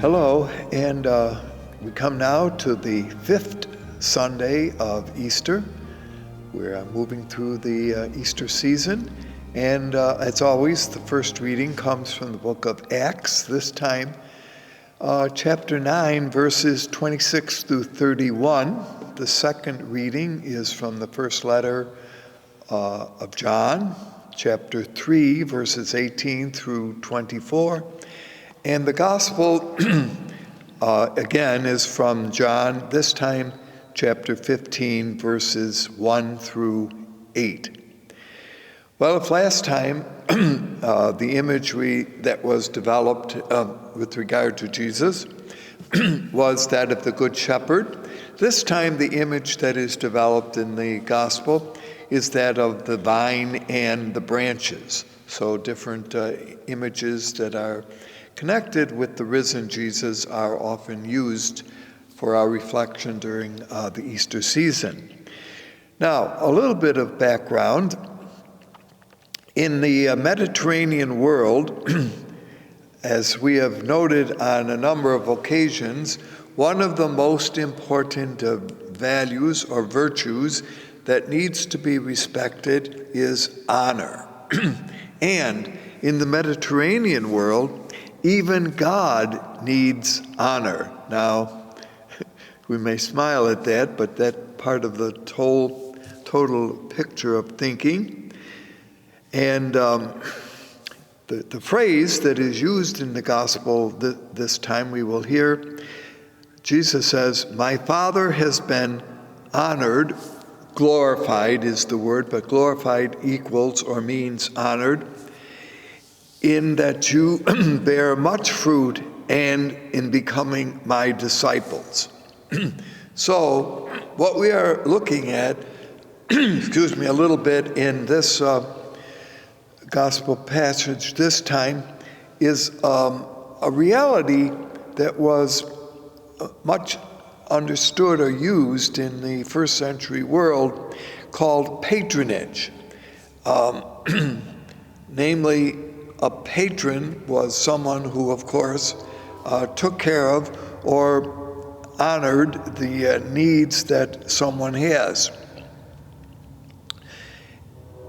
Hello, and we come now to the fifth Sunday of Easter. We're moving through the Easter season, and as always, the first reading comes from the book of Acts, this time chapter 9, verses 26 through 31. The second reading is from the first letter of John, chapter 3, verses 18 through 24. And the gospel, again, is from John, this time chapter 15, verses 1 through 8. Well, if last time the imagery that was developed with regard to Jesus was that of the Good Shepherd, this time the image that is developed in the gospel is that of the vine and the branches. So different images that are connected with the risen Jesus are often used for our reflection during the Easter season. Now, a little bit of background. In the Mediterranean world, as we have noted on a number of occasions, one of the most important values or virtues that needs to be respected is honor. And in the Mediterranean world, even God needs honor. Now, we may smile at that, but that's part of the total picture of thinking. And the phrase that is used in the gospel this time we will hear, Jesus says, "My Father has been honored," glorified is the word, but glorified equals or means honored, "in that you bear much fruit and in becoming my disciples." So what we are looking at, a little bit in this gospel passage this time is a reality that was much understood or used in the first century world called patronage. Namely, a patron was someone who, of course, took care of or honored the needs that someone has.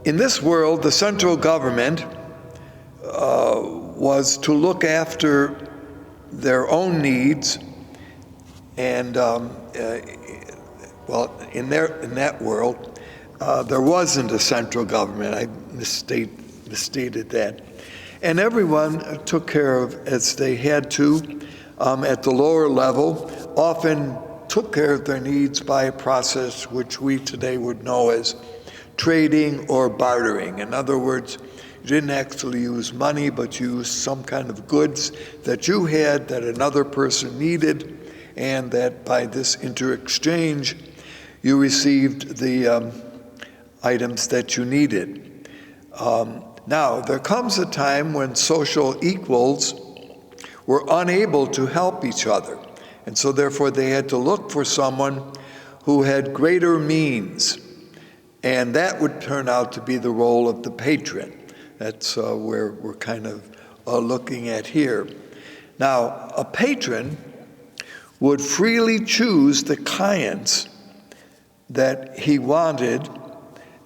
In this world, the central government was to look after their own needs, and in that world, there wasn't a central government. I misstated that. And everyone took care of as they had to at the lower level, often took care of their needs by a process which we today would know as trading or bartering. In other words, you didn't actually use money, but you used some kind of goods that you had that another person needed, and that by this inter-exchange, you received the items that you needed. Now, there comes a time when social equals were unable to help each other, and so therefore they had to look for someone who had greater means, and that would turn out to be the role of the patron. That's where we're kind of looking at here. Now, a patron would freely choose the clients that he wanted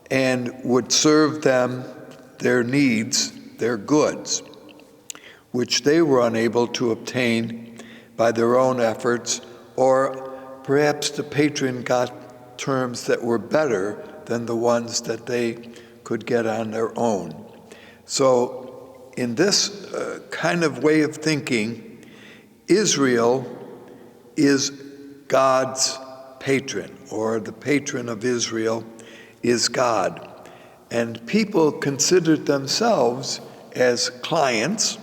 and would serve them their needs, their goods, which they were unable to obtain by their own efforts, or perhaps the patron got terms that were better than the ones that they could get on their own. So in this kind of way of thinking, Israel is God's patron, or the patron of Israel is God. And people considered themselves as clients.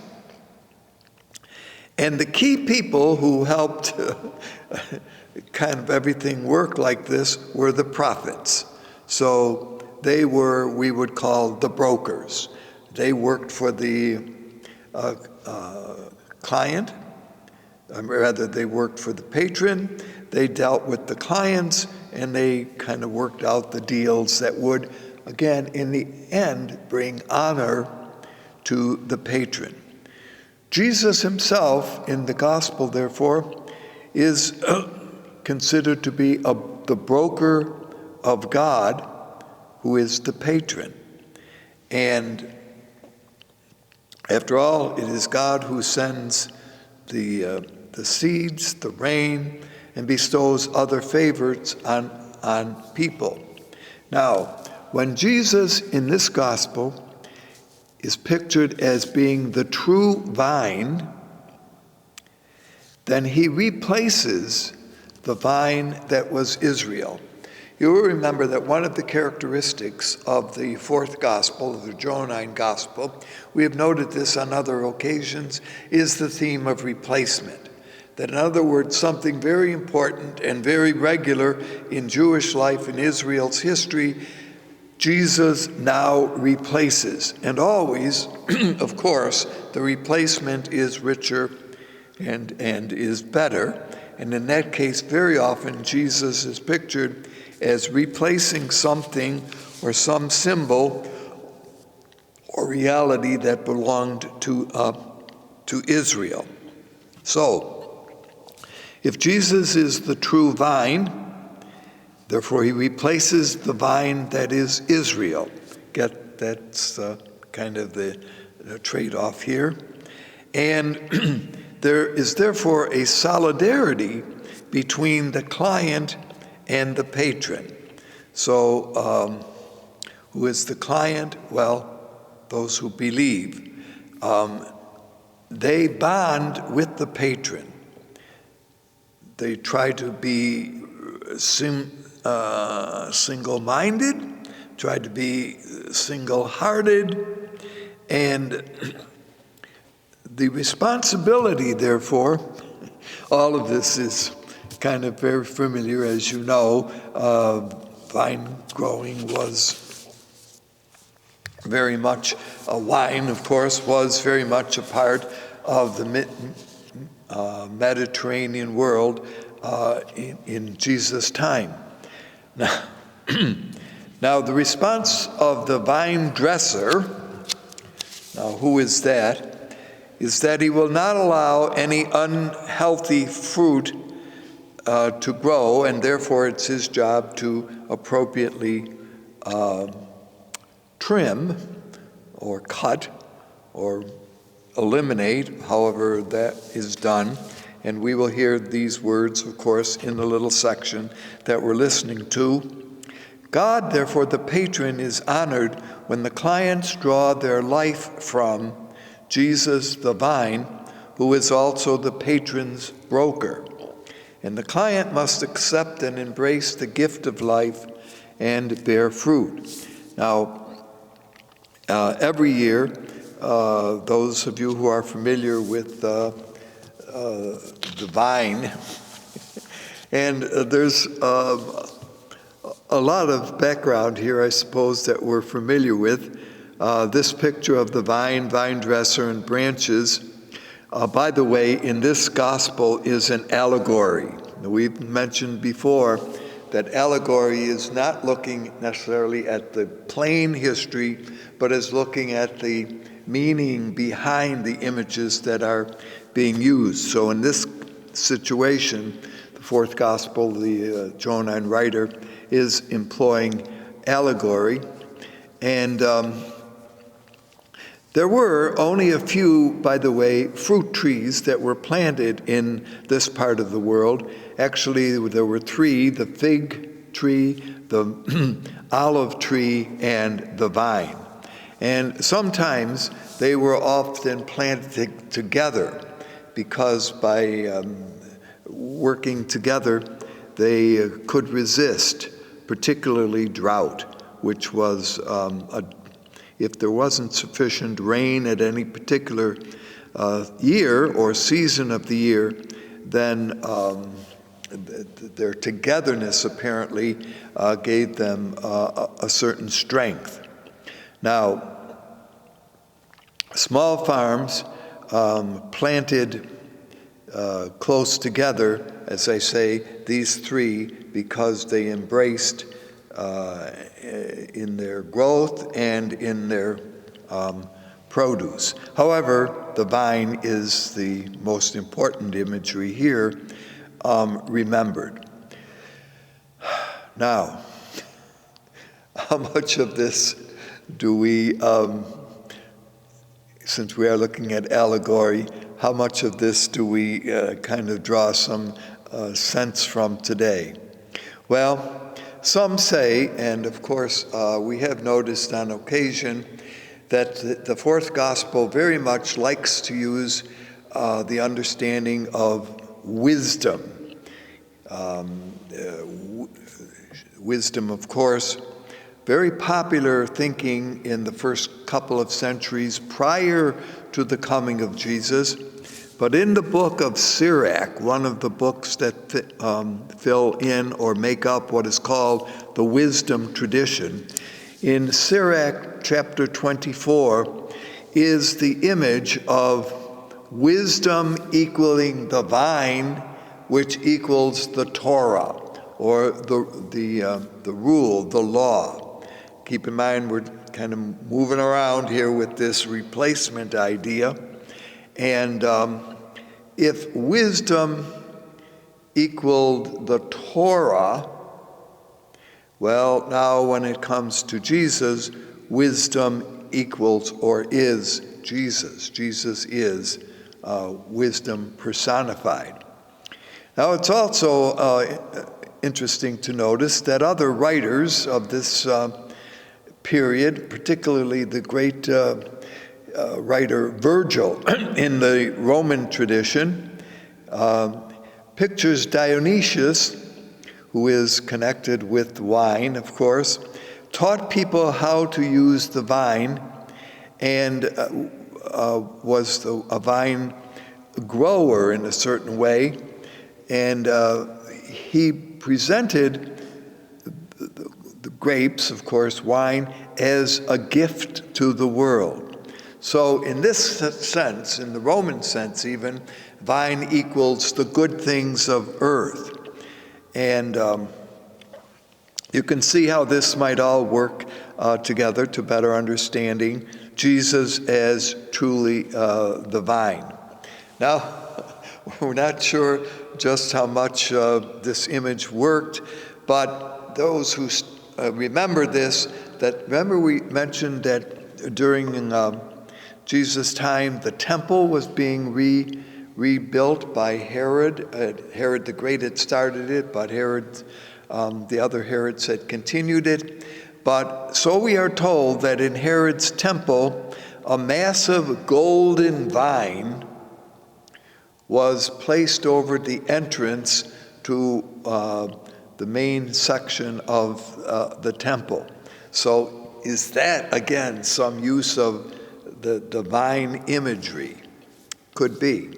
And the key people who helped kind of everything work like this were the prophets. So they were, we would call, the brokers. They worked for the client, rather they worked for the patron. They dealt with the clients, and they kind of worked out the deals that would, again, in the end, bring honor to the patron. Jesus himself in the gospel, therefore, is considered to be the broker of God, who is the patron. And after all, it is God who sends the seeds, the rain, and bestows other favors on people. Now, when Jesus in this gospel is pictured as being the true vine, then he replaces the vine that was Israel. You will remember that one of the characteristics of the fourth gospel, the Johannine gospel, we have noted this on other occasions, is the theme of replacement. That in other words, something very important and very regular in Jewish life in Israel's history, Jesus now replaces. And always, of course, the replacement is richer and is better. And in that case, very often, Jesus is pictured as replacing something or some symbol or reality that belonged to Israel. So, if Jesus is the true vine, therefore he replaces the vine that is Israel. That's kind of the trade-off here. And there is therefore a solidarity between the client and the patron. So who is the client? Well, those who believe. They bond with the patron. They try to be single-minded, try to be single-hearted, and the responsibility, therefore, all of this is kind of very familiar, as you know. Vine growing was very much, wine, of course, was very much a part of the Mediterranean world in Jesus' time. Now, the response of the vine dresser, now who is that? Is that he will not allow any unhealthy fruit to grow, and therefore it's his job to appropriately trim or cut or eliminate, however that is done. And we will hear these words, of course, in the little section that we're listening to. God, therefore, the patron, is honored when the clients draw their life from Jesus, the vine, who is also the patron's broker. And the client must accept and embrace the gift of life and bear fruit. Now, every year, those of you who are familiar with the vine, and there's a lot of background here, I suppose, that we're familiar with. This picture of the vine dresser, and branches, by the way, in this gospel is an allegory. We've mentioned before that allegory is not looking necessarily at the plain history, but is looking at the meaning behind the images that are being used. So in this situation, the fourth gospel, the Johannine writer is employing allegory. And there were only a few, by the way, fruit trees that were planted in this part of the world. Actually, there were three: the fig tree, the olive tree, and the vine. And sometimes they were often planted together because by working together, they could resist, particularly drought, which was if there wasn't sufficient rain at any particular year or season of the year, then their togetherness apparently gave them a certain strength. Now, small farms planted close together, as I say, these three, because they embraced in their growth and in their produce. However, the vine is the most important imagery here, remembered. Now, how much of this do we, since we are looking at allegory, how much of this do we kind of draw some sense from today? Well, some say, and of course we have noticed on occasion, that the fourth gospel very much likes to use the understanding of wisdom. Wisdom, of course, very popular thinking in the first couple of centuries prior to the coming of Jesus. But in the book of Sirach, one of the books that fill in or make up what is called the wisdom tradition, in Sirach chapter 24 is the image of wisdom equaling the vine, which equals the Torah, or the rule, the law. Keep in mind, we're kind of moving around here with this replacement idea. And if wisdom equaled the Torah, well, now when it comes to Jesus, wisdom equals or is Jesus. Jesus is wisdom personified. Now, it's also interesting to notice that other writers of this period, particularly the great writer Virgil in the Roman tradition, pictures Dionysius, who is connected with wine, of course, taught people how to use the vine and was a vine grower in a certain way. And he presented the grapes, of course, wine, as a gift to the world. So in this sense, in the Roman sense even, vine equals the good things of earth. And you can see how this might all work together to better understanding Jesus as truly the vine. Now, we're not sure just how much this image worked, but those who remember this, remember we mentioned that during Jesus' time, the temple was being rebuilt by Herod. Herod the Great had started it, but the other Herods had continued it. But so we are told that in Herod's temple, a massive golden vine was placed over the entrance to the main section of the temple. So is that, again, some use of the divine imagery? Could be.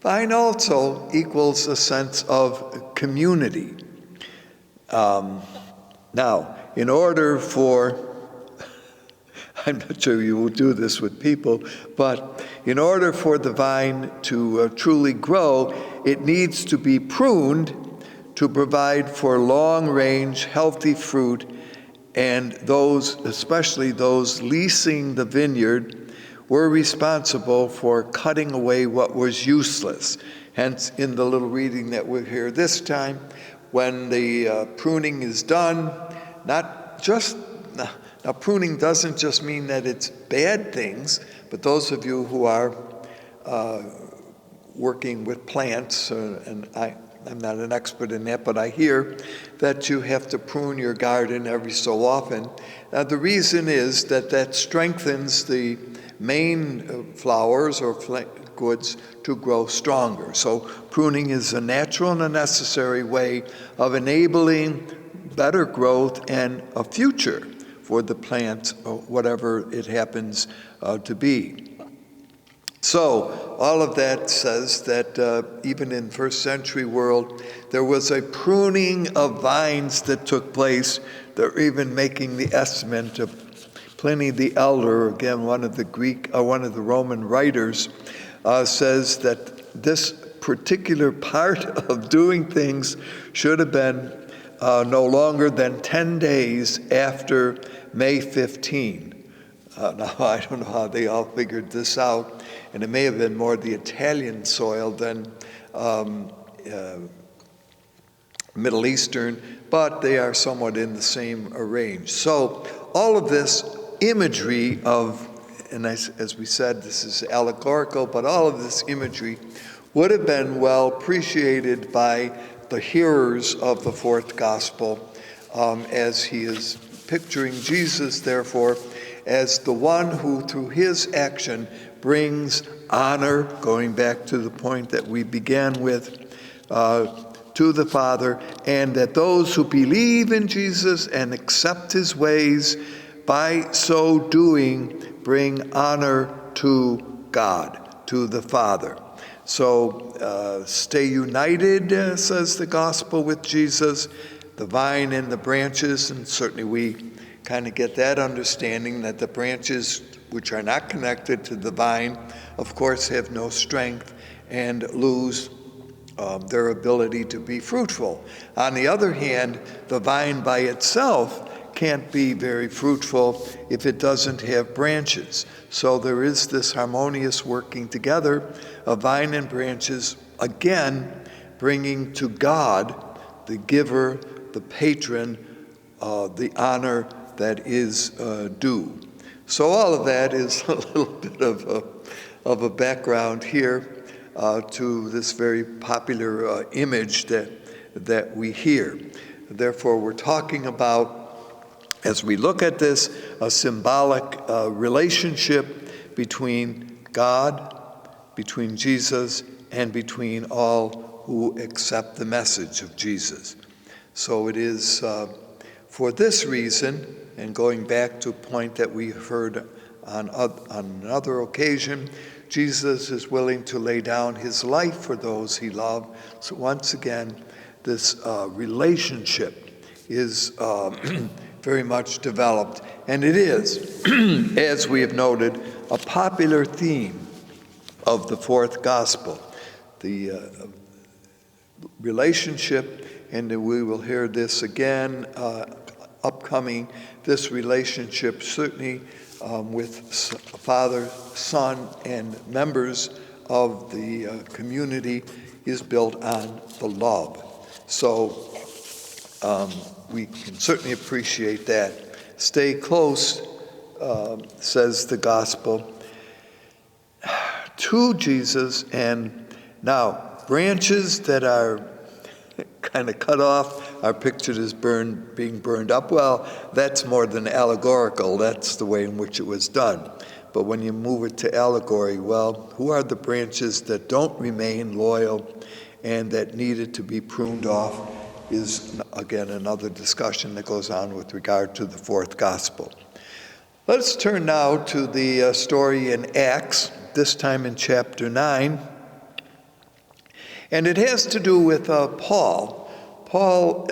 Vine also equals a sense of community. Now, in order for, I'm not sure you will do this with people, but in order for the vine to truly grow, it needs to be pruned to provide for long-range, healthy fruit, and those, especially those leasing the vineyard, were responsible for cutting away what was useless. Hence, in the little reading that we're here this time, when the pruning is done, now pruning doesn't just mean that it's bad things, but those of you who are working with plants, and I'm not an expert in that, but I hear that you have to prune your garden every so often. The reason is that strengthens the main flowers or goods to grow stronger. So pruning is a natural and a necessary way of enabling better growth and a future for the plant, or whatever it happens to be. So all of that says that even in first century world, there was a pruning of vines that took place. They're even making the estimate of Pliny the Elder, again, one of the Roman writers, says that this particular part of doing things should have been no longer than 10 days after May 15, Now, I don't know how they all figured this out, and it may have been more the Italian soil than Middle Eastern, but they are somewhat in the same range. So all of this imagery of, and as we said, this is allegorical, but all of this imagery would have been well appreciated by the hearers of the fourth gospel, as he is picturing Jesus, therefore, as the one who, through his action, brings honor, going back to the point that we began with, to the Father, and that those who believe in Jesus and accept his ways, by so doing, bring honor to God, to the Father. So stay united, says the gospel, with Jesus, the vine and the branches, and certainly we kind of get that understanding that the branches which are not connected to the vine, of course, have no strength and lose their ability to be fruitful. On the other hand, the vine by itself can't be very fruitful if it doesn't have branches. So there is this harmonious working together of vine and branches, again, bringing to God, the giver, the patron, the honor that is due. So all of that is a little bit of a background here to this very popular image that we hear. Therefore, we're talking about, as we look at this, a symbolic relationship between God, between Jesus, and between all who accept the message of Jesus. So it is for this reason, and going back to a point that we heard on another occasion, Jesus is willing to lay down his life for those he loved. So once again, this relationship is very much developed. And it is, as we have noted, a popular theme of the fourth gospel. The relationship, and we will hear this again upcoming, this relationship certainly with Father, Son, and members of the community is built on the love. So we can certainly appreciate that. Stay close, says the gospel, to Jesus. And now, branches that are kind of cut off are pictured as being burned up. Well, that's more than allegorical. That's the way in which it was done. But when you move it to allegory, well, who are the branches that don't remain loyal and that needed to be pruned off is, again, another discussion that goes on with regard to the fourth gospel. Let's turn now to the story in Acts, this time in chapter 9. And it has to do with Paul. Paul,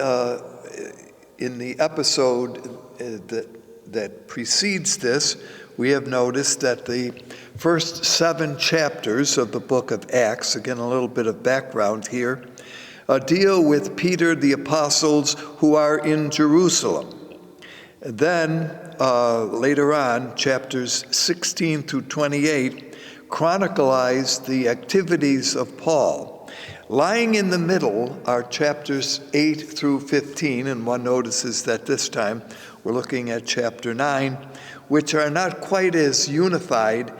in the episode that precedes this, we have noticed that the first 7 chapters of the book of Acts, again, a little bit of background here, deal with Peter, the apostles who are in Jerusalem. Then, later on, chapters 16 through 28 chronicleize the activities of Paul. Lying in the middle are chapters 8 through 15, and one notices that this time we're looking at chapter 9, which are not quite as unified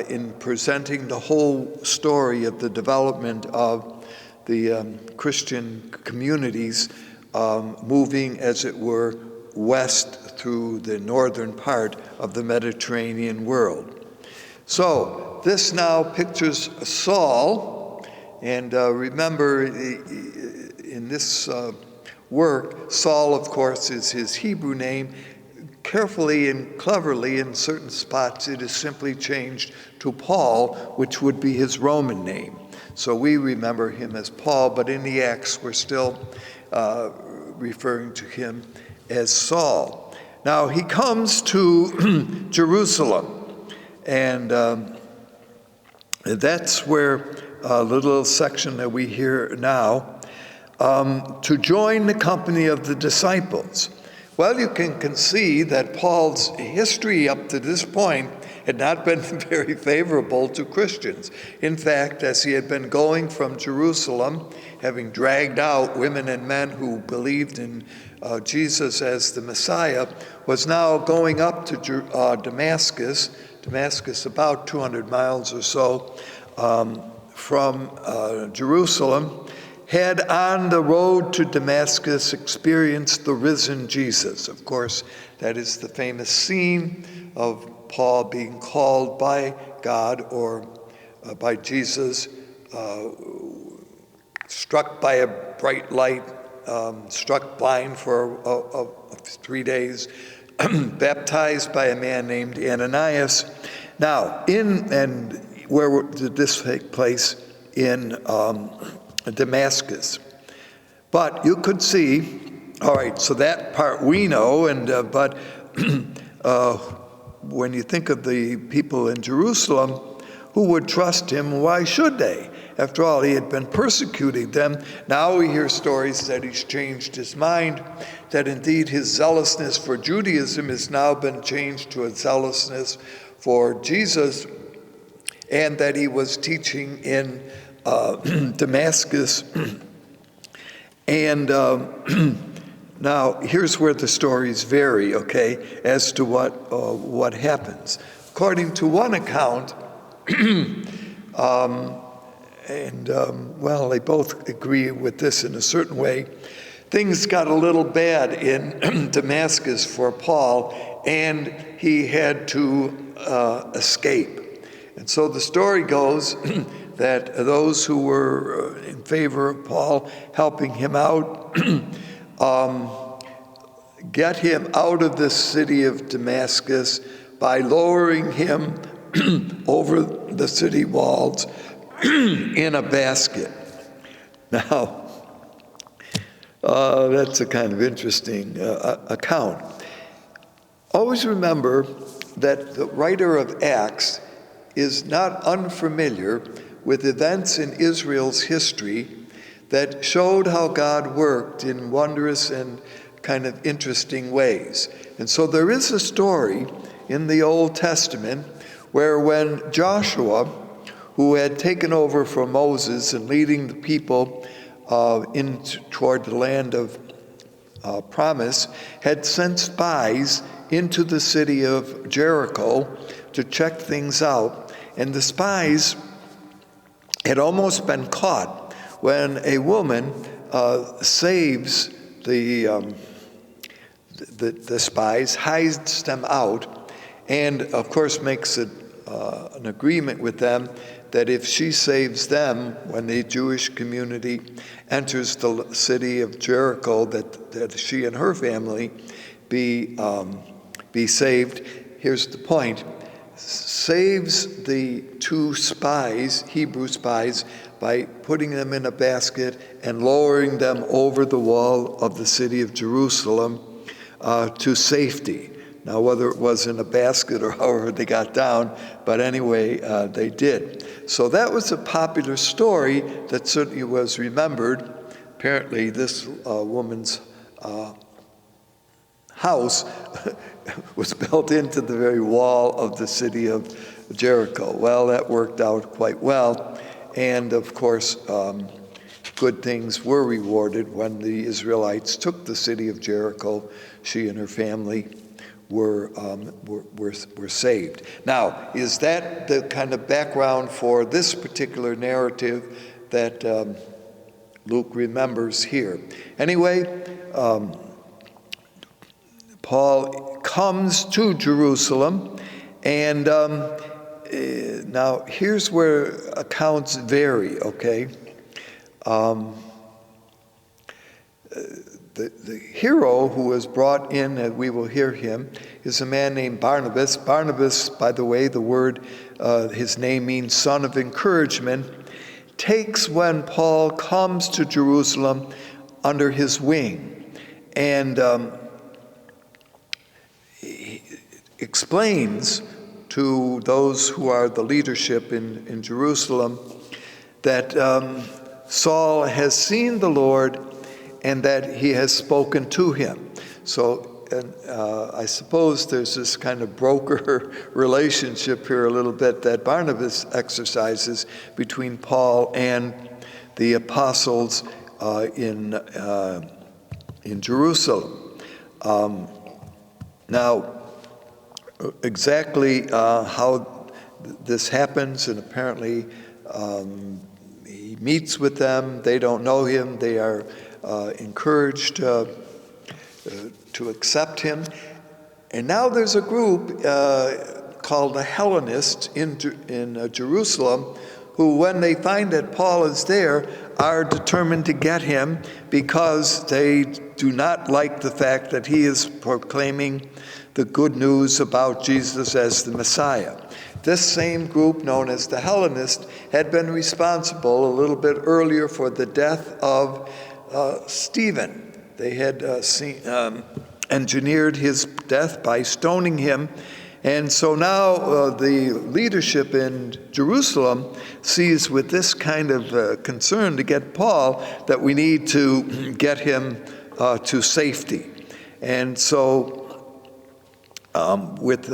in presenting the whole story of the development of the Christian communities moving, as it were, west through the northern part of the Mediterranean world. So this now pictures Saul. And remember, in this work, Saul, of course, is his Hebrew name. Carefully and cleverly, in certain spots, it is simply changed to Paul, which would be his Roman name. So we remember him as Paul, but in the Acts, we're still referring to him as Saul. Now, he comes to Jerusalem, and that's where a little section that we hear now, to join the company of the disciples. Well, you can see that Paul's history up to this point had not been very favorable to Christians. In fact, as he had been going from Jerusalem, having dragged out women and men who believed in Jesus as the Messiah, was now going up to Damascus, about 200 miles or so from Jerusalem, had on the road to Damascus experienced the risen Jesus. Of course, that is the famous scene of Paul being called by God or by Jesus, struck by a bright light, struck blind for 3 days, baptized by a man named Ananias. Now, where did this take place? In Damascus. But you could see, all right, so that part we know, but when you think of the people in Jerusalem who would trust him, why should they? After all, he had been persecuting them. Now we hear stories that he's changed his mind, that indeed his zealousness for Judaism has now been changed to a zealousness for Jesus, and that he was teaching in Damascus. And now here's where the stories vary, okay, as to what happens. According to one account, well, they both agree with this in a certain way, things got a little bad in Damascus for Paul, and he had to escape. And so the story goes that those who were in favor of Paul helping him out get him out of the city of Damascus by lowering him over the city walls in a basket. Now, that's a kind of interesting account. Always remember that the writer of Acts is not unfamiliar with events in Israel's history that showed how God worked in wondrous and kind of interesting ways. And so there is a story in the Old Testament where when Joshua, who had taken over from Moses and leading the people toward the land of promise, had sent spies into the city of Jericho to check things out. And the spies had almost been caught when a woman saves the spies, hides them out, and of course makes an agreement with them that if she saves them when the Jewish community enters the city of Jericho, that she and her family be saved. Here's the point. Saves the two spies, Hebrew spies, by putting them in a basket and lowering them over the wall of the city of Jerusalem to safety. Now, whether it was in a basket or however they got down, but anyway, they did. So that was a popular story that certainly was remembered. Apparently, this woman's house was built into the very wall of the city of Jericho. Well, that worked out quite well. And of course, good things were rewarded when the Israelites took the city of Jericho. She and her family were saved. Now, is that the kind of background for this particular narrative that Luke remembers here? Anyway, Paul comes to Jerusalem, and now here's where accounts vary, okay? The hero who was brought in, and we will hear him, is a man named Barnabas. Barnabas, by the way, the word, his name means son of encouragement, takes when Paul comes to Jerusalem under his wing, and he explains to those who are the leadership in Jerusalem that Saul has seen the Lord and that he has spoken to him. So I suppose there's this kind of broker relationship here a little bit that Barnabas exercises between Paul and the apostles in Jerusalem. Now, exactly how this happens, and apparently he meets with them. They don't know him. They are encouraged to accept him. And now there's a group called the Hellenists in Jerusalem who, when they find that Paul is there, are determined to get him because they do not like the fact that he is proclaiming the good news about Jesus as the Messiah. This same group, known as the Hellenists, had been responsible a little bit earlier for the death of Stephen. They had engineered his death by stoning him. And so now the leadership in Jerusalem sees with this kind of concern to get Paul that we need to get him to safety. And so with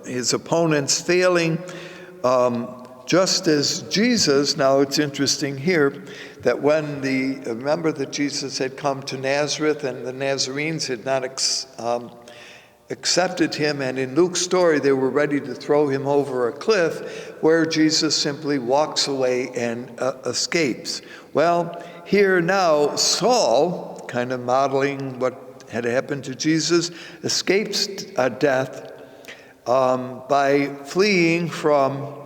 his opponents failing, just as Jesus, now it's interesting here, that when remember that Jesus had come to Nazareth and the Nazarenes had not accepted him, and in Luke's story they were ready to throw him over a cliff, where Jesus simply walks away and escapes. Well, here now Saul, kind of modeling what had happened to Jesus, escapes death by fleeing from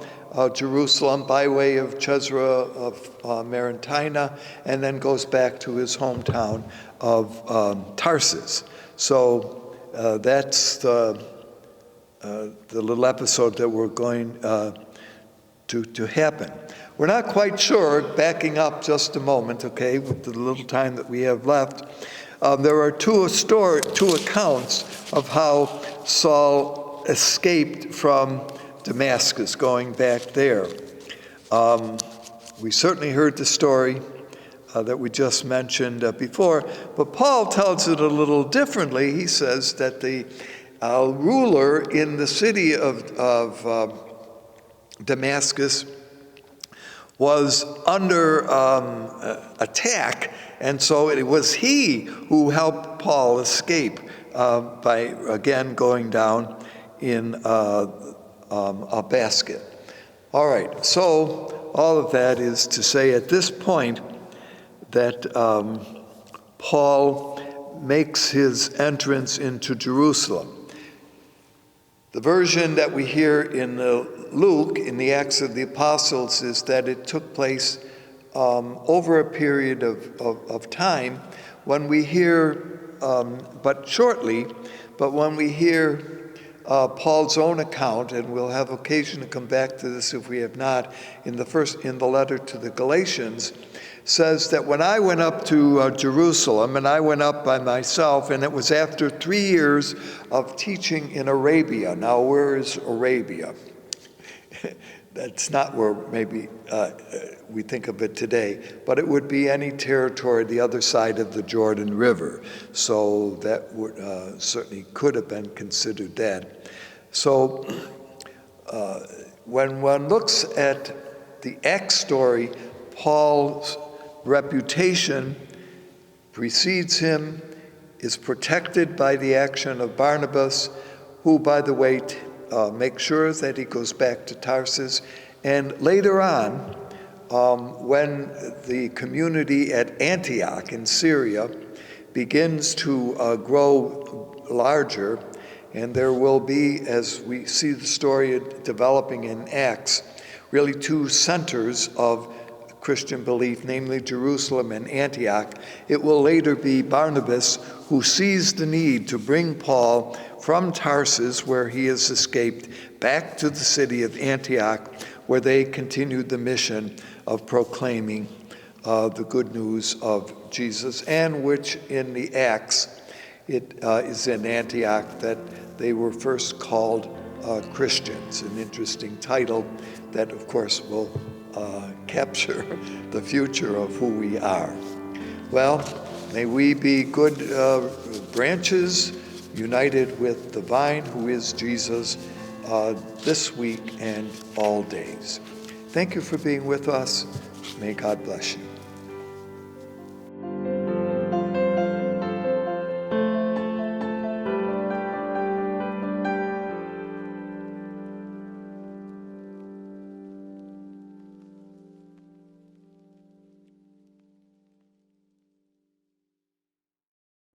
Jerusalem by way of Caesarea of Maritima, and then goes back to his hometown of Tarsus. So that's the little episode that we're going to happen. We're not quite sure, backing up just a moment, okay, with the little time that we have left, there are two accounts of how Saul escaped from Damascus, going back there. We certainly heard the story that we just mentioned before, but Paul tells it a little differently. He says that the ruler in the city of Damascus was under attack, and so it was he who helped Paul escape by, again, going down in a basket. All right, so all of that is to say at this point that Paul makes his entrance into Jerusalem. The version that we hear in Luke, in the Acts of the Apostles, is that it took place over a period of time when we hear, but shortly, but when we hear Paul's own account, and we'll have occasion to come back to this if we have not, in the letter to the Galatians, says that when I went up to Jerusalem, and I went up by myself, and it was after 3 years of teaching in Arabia. Now, where is Arabia? That's not where maybe we think of it today, but it would be any territory the other side of the Jordan River. So that would certainly could have been considered that. So when one looks at the Acts story, Paul's reputation precedes him, is protected by the action of Barnabas, who, by the way, makes sure that he goes back to Tarsus. And later on, when the community at Antioch in Syria begins to grow larger, and there will be, as we see the story developing in Acts, really two centers of Christian belief, namely Jerusalem and Antioch. It will later be Barnabas who sees the need to bring Paul from Tarsus, where he has escaped, back to the city of Antioch, where they continued the mission of proclaiming the good news of Jesus, and which in the Acts, it is in Antioch that they were first called Christians, an interesting title that, of course, will capture the future of who we are. Well, may we be good branches, united with the vine, who is Jesus, this week and all days. Thank you for being with us. May God bless you.